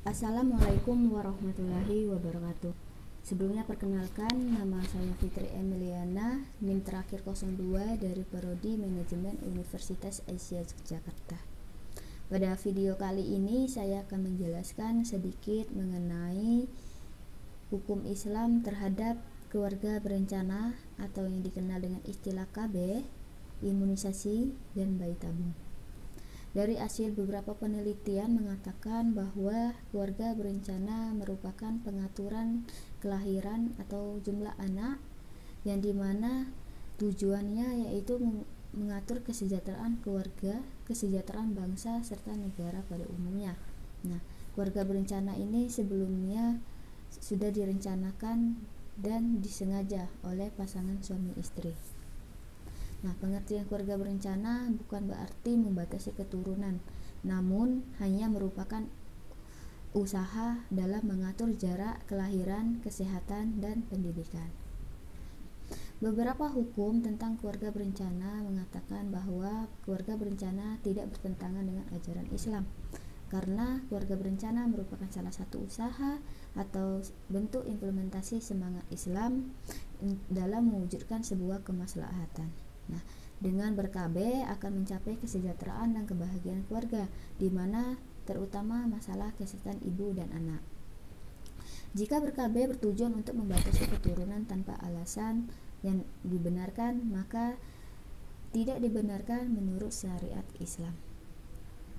Assalamualaikum warahmatullahi wabarakatuh. Sebelumnya perkenalkan, nama saya Fitri Emiliana, NIM terakhir 02 dari Prodi Manajemen Universitas Asia Yogyakarta. Pada video kali ini saya akan menjelaskan sedikit mengenai hukum Islam terhadap keluarga berencana atau yang dikenal dengan istilah KB, imunisasi, dan bayi tabung. Dari hasil beberapa penelitian mengatakan bahwa keluarga berencana merupakan pengaturan kelahiran atau jumlah anak yang dimana tujuannya yaitu mengatur kesejahteraan keluarga, kesejahteraan bangsa, serta negara pada umumnya. Nah, keluarga berencana ini sebelumnya sudah direncanakan dan disengaja oleh pasangan suami istri. Nah, pengertian keluarga berencana bukan berarti membatasi keturunan, namun hanya merupakan usaha dalam mengatur jarak kelahiran, kesehatan, dan pendidikan. Beberapa hukum tentang keluarga berencana mengatakan bahwa keluarga berencana tidak bertentangan dengan ajaran Islam, karena keluarga berencana merupakan salah satu usaha atau bentuk implementasi semangat Islam dalam mewujudkan sebuah kemaslahatan. Nah, dengan ber-KB akan mencapai kesejahteraan dan kebahagiaan keluarga, di mana terutama masalah kesehatan ibu dan anak. Jika ber-KB bertujuan untuk membatasi keturunan tanpa alasan yang dibenarkan, maka tidak dibenarkan menurut syariat Islam.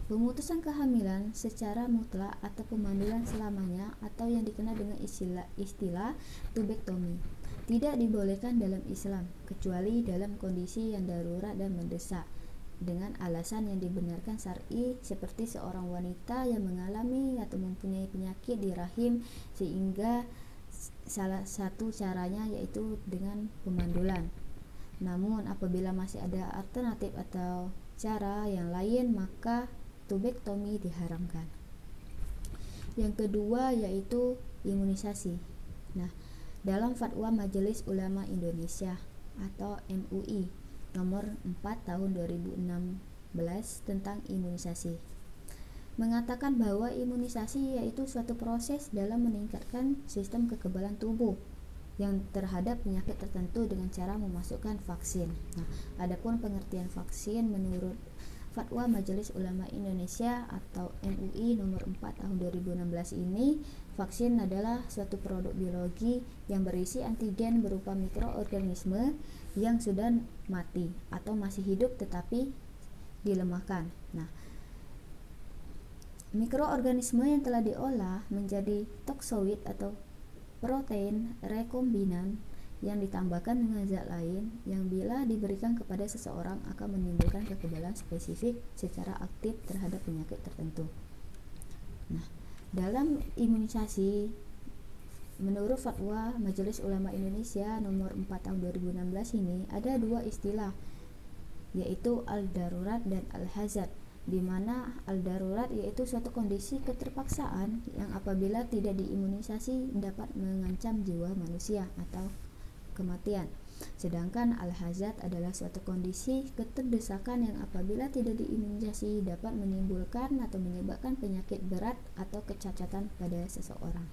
Pemutusan kehamilan secara mutlak atau pemandulan selamanya atau yang dikenal dengan istilah tubektomi tidak dibolehkan dalam Islam kecuali dalam kondisi yang darurat dan mendesak dengan alasan yang dibenarkan syar'i, seperti seorang wanita yang mengalami atau mempunyai penyakit di rahim, sehingga salah satu caranya yaitu dengan pemandulan. Namun apabila masih ada alternatif atau cara yang lain, maka tubektomi diharamkan. Yang kedua yaitu imunisasi. Nah, dalam Fatwa Majelis Ulama Indonesia atau MUI nomor 4 tahun 2016 tentang imunisasi mengatakan bahwa imunisasi yaitu suatu proses dalam meningkatkan sistem kekebalan tubuh yang terhadap penyakit tertentu dengan cara memasukkan vaksin. Nah, adapun pengertian vaksin menurut Fatwa Majelis Ulama Indonesia atau MUI nomor 4 tahun 2016 ini, vaksin adalah suatu produk biologi yang berisi antigen berupa mikroorganisme yang sudah mati atau masih hidup tetapi dilemahkan. Nah, mikroorganisme yang telah diolah menjadi toksoid atau protein rekombinan yang ditambahkan dengan zat lain yang bila diberikan kepada seseorang akan menimbulkan kekebalan spesifik secara aktif terhadap penyakit tertentu. Nah, dalam imunisasi menurut Fatwa Majelis Ulama Indonesia nomor 4 tahun 2016 ini ada dua istilah, yaitu al-darurat dan al-hazard, di mana al-darurat yaitu suatu kondisi keterpaksaan yang apabila tidak diimunisasi dapat mengancam jiwa manusia atau kematian. Sedangkan al-hazard adalah suatu kondisi keterdesakan yang apabila tidak diimunisasi dapat menimbulkan atau menyebabkan penyakit berat atau kecacatan pada seseorang.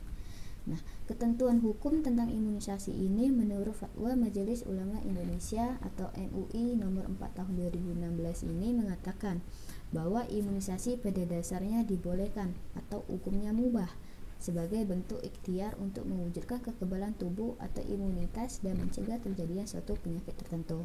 Nah, ketentuan hukum tentang imunisasi ini menurut Fatwa Majelis Ulama Indonesia atau MUI nomor 4 tahun 2016 ini mengatakan bahwa imunisasi pada dasarnya dibolehkan atau hukumnya mubah sebagai bentuk ikhtiar untuk mewujudkan kekebalan tubuh atau imunitas dan mencegah terjadinya suatu penyakit tertentu.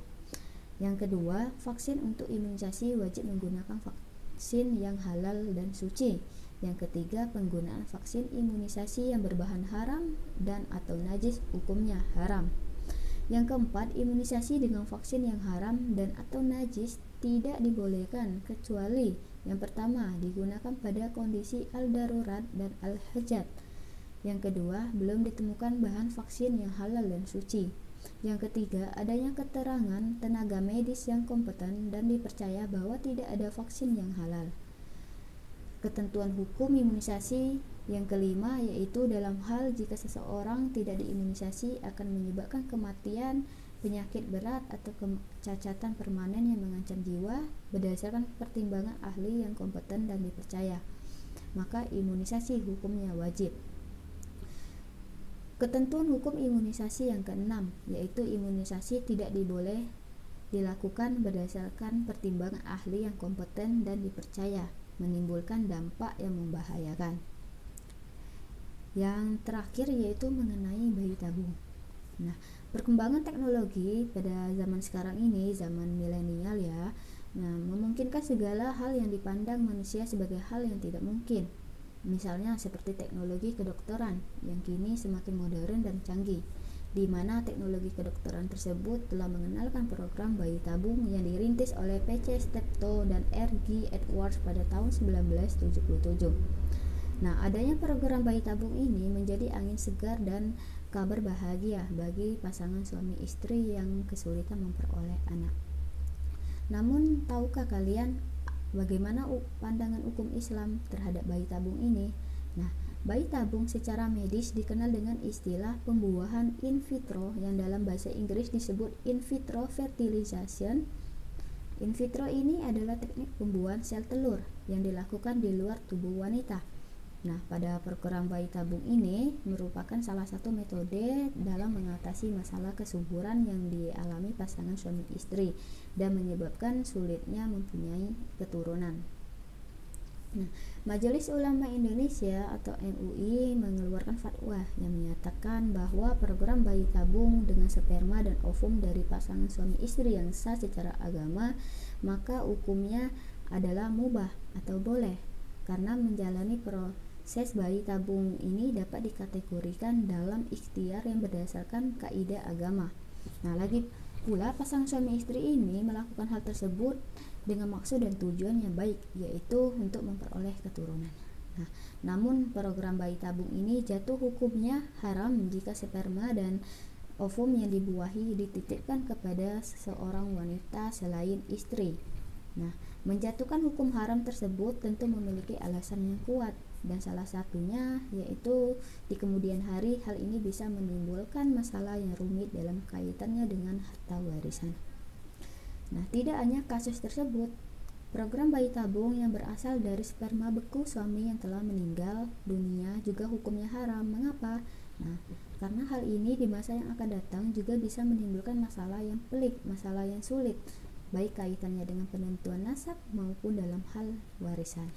Yang kedua, vaksin untuk imunisasi wajib menggunakan vaksin yang halal dan suci. Yang ketiga, penggunaan vaksin imunisasi yang berbahan haram dan atau najis hukumnya haram. Yang keempat, imunisasi dengan vaksin yang haram dan atau najis tidak dibolehkan kecuali yang pertama digunakan pada kondisi al-darurat dan al-hajat. Yang kedua, belum ditemukan bahan vaksin yang halal dan suci. Yang ketiga, adanya keterangan tenaga medis yang kompeten dan dipercaya bahwa tidak ada vaksin yang halal. Ketentuan hukum imunisasi yang kelima yaitu dalam hal jika seseorang tidak diimunisasi akan menyebabkan kematian, penyakit berat atau kecacatan permanen yang mengancam jiwa berdasarkan pertimbangan ahli yang kompeten dan dipercaya. maka imunisasi hukumnya wajib. Ketentuan hukum imunisasi yang keenam, yaitu imunisasi tidak diboleh dilakukan berdasarkan pertimbangan ahli yang kompeten dan dipercaya, menimbulkan dampak yang membahayakan. Yang terakhir yaitu mengenai bayi tabung. Nah, perkembangan teknologi pada zaman sekarang ini, zaman milenial ya, memungkinkan segala hal yang dipandang manusia sebagai hal yang tidak mungkin. Misalnya seperti teknologi kedokteran yang kini semakin modern dan canggih, di mana teknologi kedokteran tersebut telah mengenalkan program bayi tabung yang dirintis oleh PC Steptoe dan R.G. Edwards pada tahun 1977. Nah, adanya program bayi tabung ini menjadi angin segar dan kabar bahagia bagi pasangan suami istri yang kesulitan memperoleh anak. Namun, tahukah kalian bagaimana pandangan hukum Islam terhadap bayi tabung ini? Nah, bayi tabung secara medis dikenal dengan istilah pembuahan in vitro yang dalam bahasa Inggris disebut in vitro fertilization. In vitro ini adalah teknik pembuahan sel telur yang dilakukan di luar tubuh wanita. Nah, pada program bayi tabung ini merupakan salah satu metode dalam mengatasi masalah kesuburan yang dialami pasangan suami istri dan menyebabkan sulitnya mempunyai keturunan. Nah, Majelis Ulama Indonesia atau MUI mengeluarkan fatwa yang menyatakan bahwa program bayi tabung dengan sperma dan ovum dari pasangan suami istri yang sah secara agama, maka hukumnya adalah mubah atau boleh, karena menjalani proses bayi tabung ini dapat dikategorikan dalam ikhtiar yang berdasarkan kaidah agama. Nah, lagi pula pasangan suami istri ini melakukan hal tersebut dengan maksud dan tujuan yang baik, yaitu untuk memperoleh keturunan. Nah, namun program bayi tabung ini jatuh hukumnya haram jika sperma dan ovum yang dibuahi dititipkan kepada seorang wanita selain istri. Nah, menjatuhkan hukum haram tersebut tentu memiliki alasan yang kuat, dan salah satunya yaitu di kemudian hari hal ini bisa menimbulkan masalah yang rumit dalam kaitannya dengan harta warisan. Nah, tidak hanya kasus tersebut, program bayi tabung yang berasal dari sperma beku suami yang telah meninggal dunia juga hukumnya haram. Mengapa? Nah, karena hal ini di masa yang akan datang juga bisa menimbulkan masalah yang pelik, masalah yang sulit, baik kaitannya dengan penentuan nasab maupun dalam hal warisan.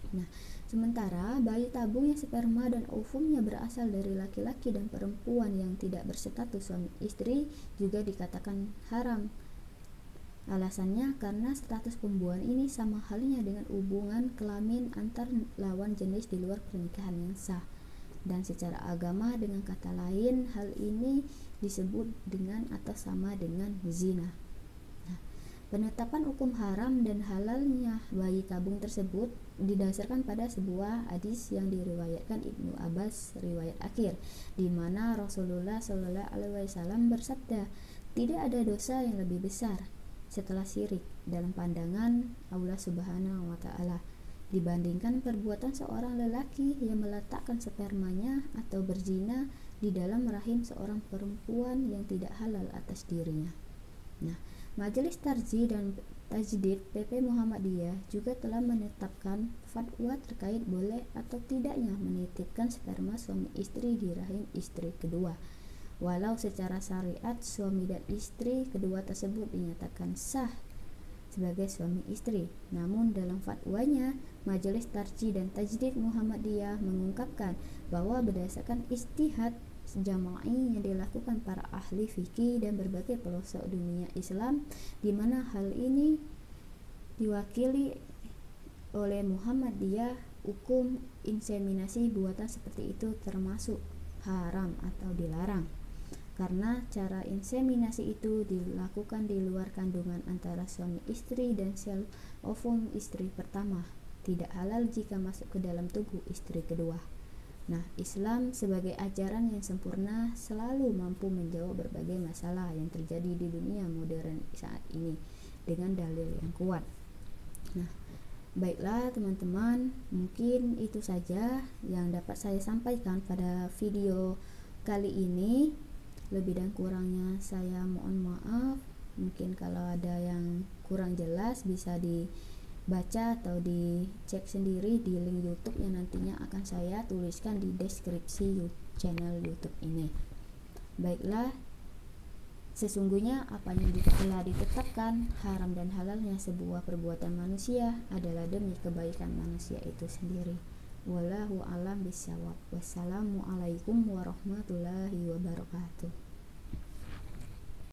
Nah, sementara bayi tabung yang sperma dan ovumnya berasal dari laki-laki dan perempuan yang tidak berstatus suami istri juga dikatakan haram. Alasannya karena status pembuahan ini sama halnya dengan hubungan kelamin antar lawan jenis di luar pernikahan yang sah, dan secara agama dengan kata lain hal ini disebut dengan atau sama dengan zina. Nah, penetapan hukum haram dan halalnya bayi tabung tersebut didasarkan pada sebuah hadis yang diriwayatkan Ibnu Abbas riwayat akhir, di mana Rasulullah SAW bersabda, tidak ada dosa yang lebih besar setelah syirik dalam pandangan Allah Subhanahu wa Ta'ala dibandingkan perbuatan seorang lelaki yang meletakkan spermanya atau berzina di dalam rahim seorang perempuan yang tidak halal atas dirinya. Nah, Majelis Tarjih dan Tajdid PP Muhammadiyah juga telah menetapkan fatwa terkait boleh atau tidaknya menitipkan sperma suami istri di rahim istri kedua. Walau secara syariat suami dan istri kedua tersebut dinyatakan sah sebagai suami istri, namun dalam fatwanya Majelis Tarjih dan Tajdid Muhammadiyah mengungkapkan bahwa berdasarkan ijtihad jama'i yang dilakukan para ahli fikih dan berbagai pelosok dunia Islam, di mana hal ini diwakili oleh Muhammadiyah, hukum inseminasi buatan seperti itu termasuk haram atau dilarang, karena cara inseminasi itu dilakukan di luar kandungan antara suami istri dan sel ovum istri pertama, tidak halal jika masuk ke dalam tubuh istri kedua. Nah, Islam sebagai ajaran yang sempurna selalu mampu menjawab berbagai masalah yang terjadi di dunia modern saat ini dengan dalil yang kuat. Nah, baiklah teman-teman, mungkin itu saja yang dapat saya sampaikan pada video kali ini. Lebih dan kurangnya saya mohon maaf. Mungkin kalau ada yang kurang jelas bisa baca atau dicek sendiri di link YouTube yang nantinya akan saya tuliskan di deskripsi channel YouTube ini. Baiklah, sesungguhnya apa yang telah ditetapkan haram dan halalnya sebuah perbuatan manusia adalah demi kebaikan manusia itu sendiri. Wallahu a'lam bishawab. Wassalamualaikum warahmatullahi wabarakatuh.